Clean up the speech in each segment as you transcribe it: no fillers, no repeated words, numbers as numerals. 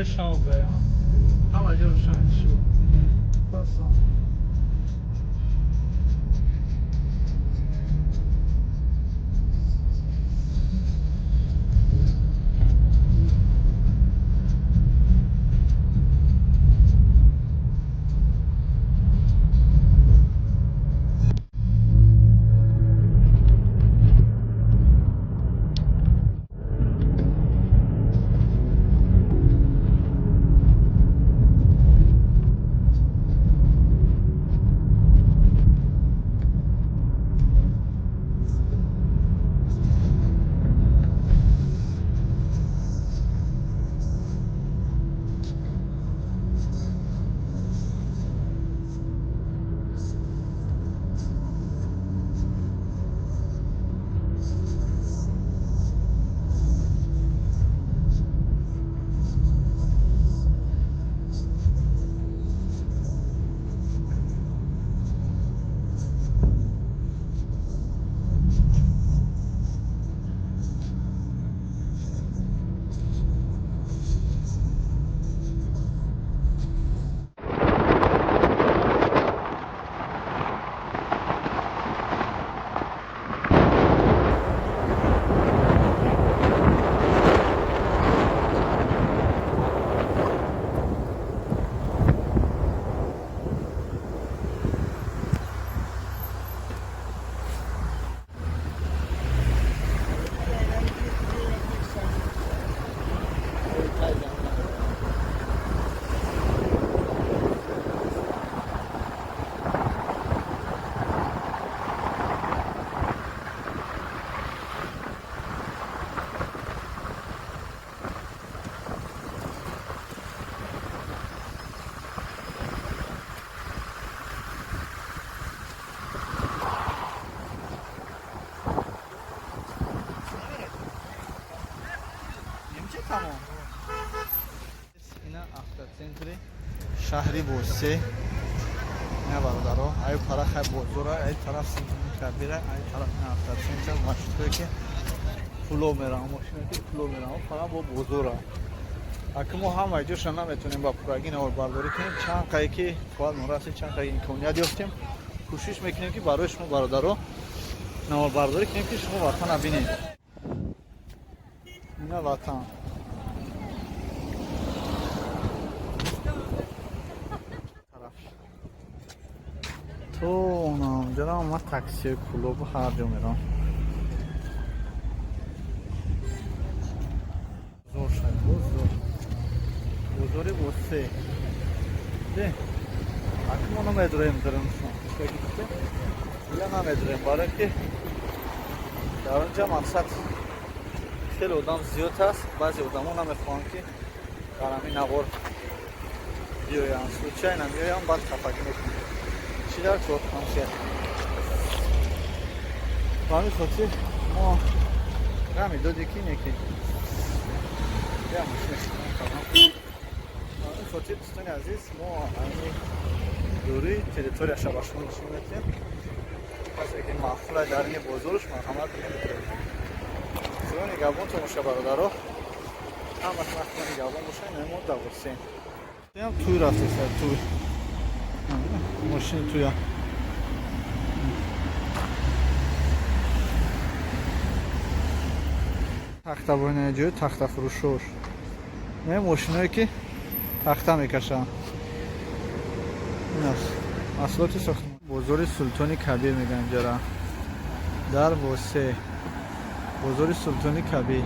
برای شام به همه جا روشن شد. بسام تمام. اینا автоцентр شهری بوسه. نه برادرها ای طرف بزرگ ای طرف سینما کبیره ای طرف автоцентр مشهوره که پلو میرم ماشینا که پلو میرم فقط با بزرگ اگه ما هم ایجاش نمیتونیم با پراگی نور برداری کنیم چند قایی که فعال مراسم چند قایی امکانیت یافتیم کوشش میکنیم که برای شما برادرها نور برداری کنیم که شما وطن ببینید اینا وطن تو اونم جرام ما تاکسی کلوب هر جا میرم زور شد بزرگ بسته ده اگه ما نمیدونیم دارم شما اینا نمیدونیم برای که در اونجا مقصد خیلی آدم زیاد هست بعضی آدم ها نمیخوان که برای نوار بیاین سوچه نمیاین بعد خفگی میکنیم چی در کار همشه بامی خاطر ما رمی دو دیکی نکی بیا ماشین بامی خاطر دوستان عزیز ما همین دوری تریتوری شباشون نشون میدیم پس اگه محفوله در این بزرگش مرحمت میکنیم زیان گابون تو مشه برادرها هم محفوله گابون باشه نمود دوستیم هم توی رفته سر توی ماشین توی تخته باید جای تخته فروشور نه ماشین هایی که تخته میکشن این است اصلات ساختمان بزرگ سلطانی کبیر میگن جرا در بوسه بزرگ سلطانی کبیر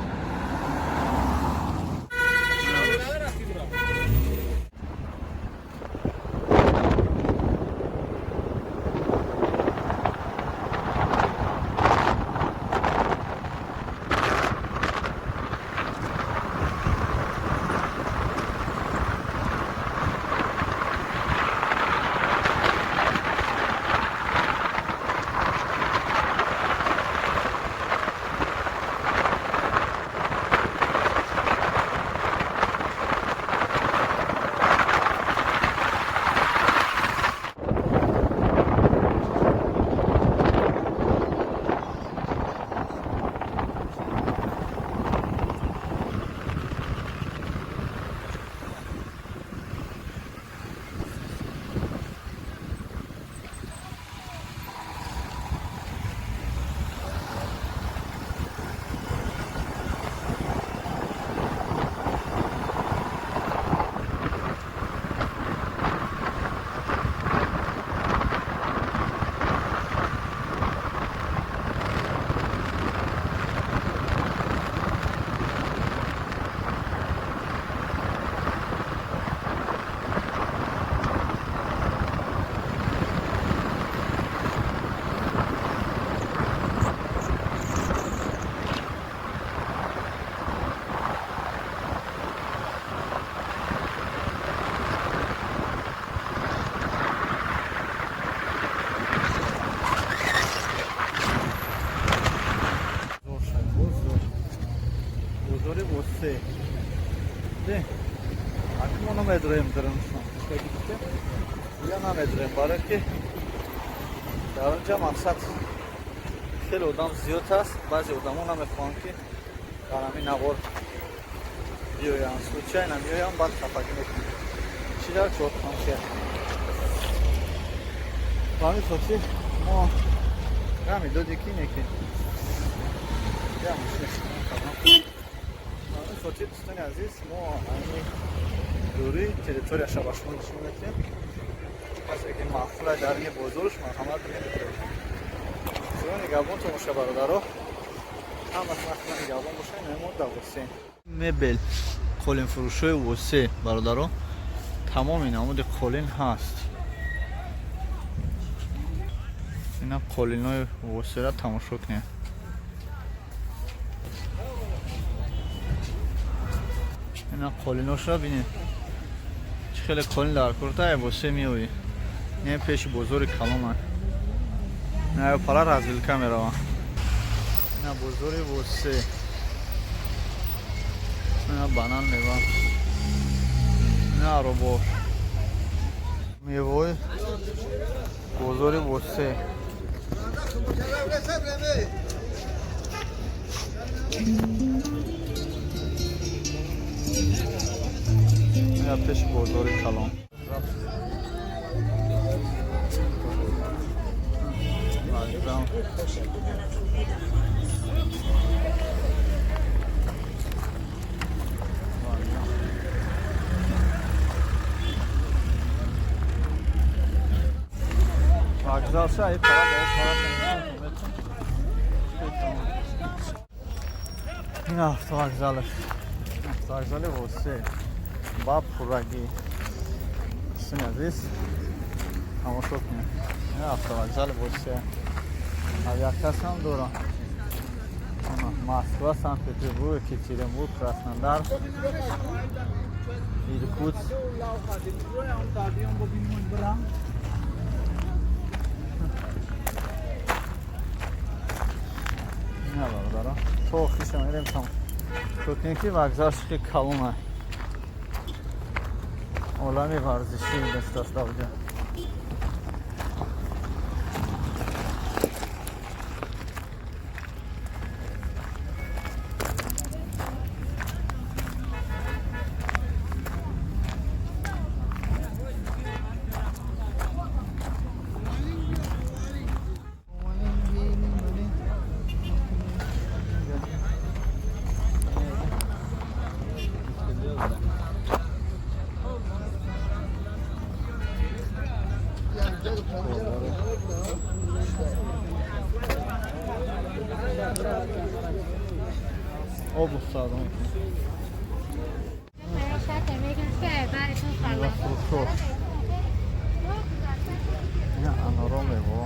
намедурем дарам. Я намедурем, барои ки дар онҷа мақсад хеле одам зиёд аст. Баъзе одамон намехоҳанд ки дар ҳамин навор биёянд. Случайно намеоянд, баъд хафагӣ мекунанд. Чӣ дар чор консер. Ба ҳамин хотир мо ҳамин доди ки не ки я мошинаш кардам. Ба ҳамин хотир дӯстони азиз мо ҳамин дурии территорияша ба шумо нишон медиҳем. Касе ки маъқул дар ин бозорш марҳамат мекунед. Сиёни габон тамоша бародаро. Ҳаматон ахтан габон бошед, мемон дар восе. Мебел қолинфурӯшои восе бародаро. Тамоми намуди қолин ҳаст. Ина қолинои восера тамошо кунед. Ина қолиношро бинед. Чӣ хеле қолин дар курта восе меоӣ. Не пеши бозори калон. Не пара развилка мерава. Ина бозори восе. Ина банан мева. Ина робо. Мевои бозори восе. Ина пеши бозори калон. Вокзал шаҳи пара ба ин автовокзалаш. Автовокзали восе. Ба пуррагӣ. Дӯстони азиз, тамошо кунед. Ин автовокзали восе. Авиакас ҳам дорам. Москва, Санкт-Петербург, Екатеринбург, Краснодар, Иркутск. Не бародаро. То хиша мерем там. Шукинки вокзалши калона. Олами варзиши дастаст давҷа. Obus sağlam. Ya anorome bu.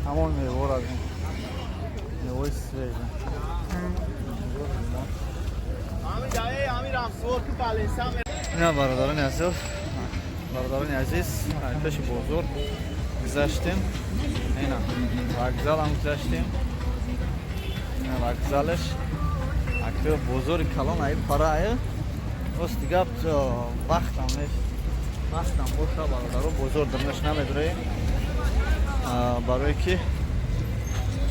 Hamon meyve var. Meyve sveže. ина бародарони азиз, бародарони азиз, пеши бозор гузаштем. Ина вокзалам гузаштем. Ина вокзалаш. Акро бозори калон ай парае. Рост гап вақтам неш. Вақтам боша бародаро бозор дарнаш намедурем. Барои ки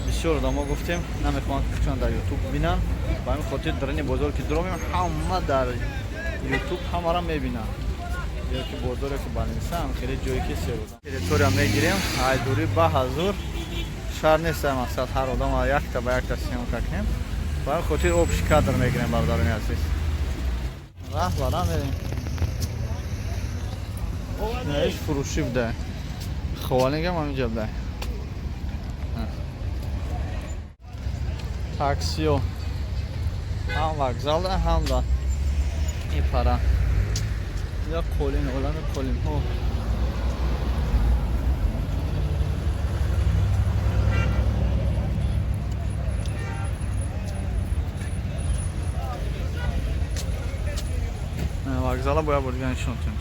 бисёр одамо гуфтем намехоҳанд чун дар YouTube бинан. Ба ҳамин хотир дар ин бозор ки дуромем ҳама дар YouTube ҳамаро мебинанд. Ёки бозоре ки банависам хеле ҷое ки серодам. Территория мегирем, ай дури ба ҳазур. Шаҳр нест мақсад ҳар одам якта ба якта сиёмка кунем. Ба ҳамин хотир обши кадр мегирем бародарони азиз. Раҳ бара мерем. Наиш фурӯшӣ буда. Ховалингам ҳаминҷа буда. Таксио. Ҳам вокзалда, ҳам да ин пара. Я қолин, олами қолинҳо. Вокзала бояд бор дигар нишон тем.